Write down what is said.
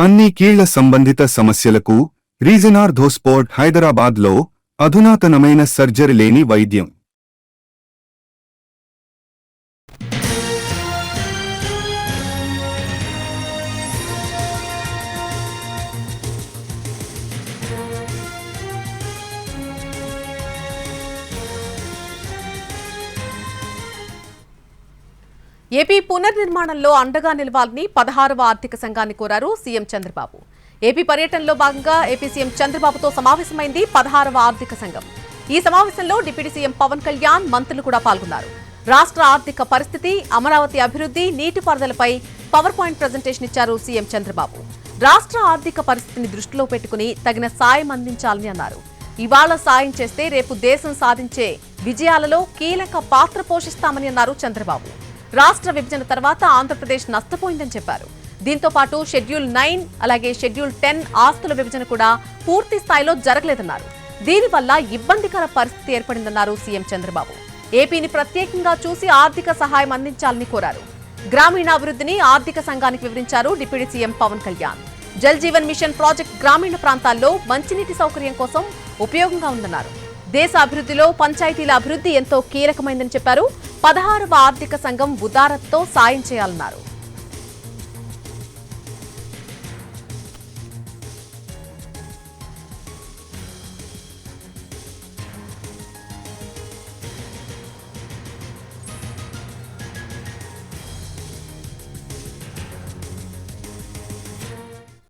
అన్ని కీళ్ల సంబంధిత సమస్యలకు రీజన్ ఆర్థోస్పోర్ట్ హైదరాబాద్లో అధునాతనమైన సర్జరీ లేని వైద్యం. ఏపీ పునర్నిర్మాణంలో అండగా నిలవాలని 16వ ఆర్థిక సంఘాన్ని కోరారు సీఎం చంద్రబాబు. ఏపీ పర్యటనలో భాగంగా ఏపీ సీఎం చంద్రబాబుతో సమావేశమైంది 16వ ఆర్థిక సంఘం. ఈ సమావేశంలో డిప్యూటీ సీఎం పవన్ కళ్యాణ్, మంత్రులు కూడా పాల్గొన్నారు. రాష్ట్ర ఆర్థిక పరిస్థితి, అమరావతి అభివృద్ధి, నీటిపారుదలపై పవర్ పాయింట్ ప్రజెంటేషన్ ఇచ్చారు సీఎం చంద్రబాబు. రాష్ట్ర ఆర్థిక పరిస్థితిని దృష్టిలో పెట్టుకుని తగిన సాయం అందించాలని అన్నారు. ఇవాళ సాయం చేస్తే రేపు దేశం సాధించే విజయాలలో కీలక పాత్ర పోషిస్తామని అన్నారు చంద్రబాబు. రాష్ట్ర విభజన తర్వాత ఆంధ్రప్రదేశ్ నష్టపోయిందని చెప్పారు. దీంతో పాటు షెడ్యూల్ 9 అలాగే షెడ్యూల్ 10 ఆస్తుల విభజన కూడా పూర్తి స్థాయిలో జరగలేదన్నారు. దీనివల్ల ఇబ్బందికర పరిస్థితి ఏర్పడిందన్నారు సీఎం చంద్రబాబు. ఏపీని ప్రత్యేకంగా చూసి ఆర్థిక సహాయం అందించాలని కోరారు. గ్రామీణాభివృద్ధిని ఆర్థిక సంఘానికి వివరించారు deputy CM Pawan Kalyan. Jal Jeevan Mission project గ్రామీణ ప్రాంతాల్లో మంచినీటి సౌకర్యం కోసం ఉపయోగంగా ఉందన్నారు. దేశ అభివృద్ధిలో పంచాయతీల అభివృద్ధి ఎంతో కీలకమైందని చెప్పారు. 16వ ఆర్థిక సంఘం ఉదారతతో సాయం చేయాలన్నారు.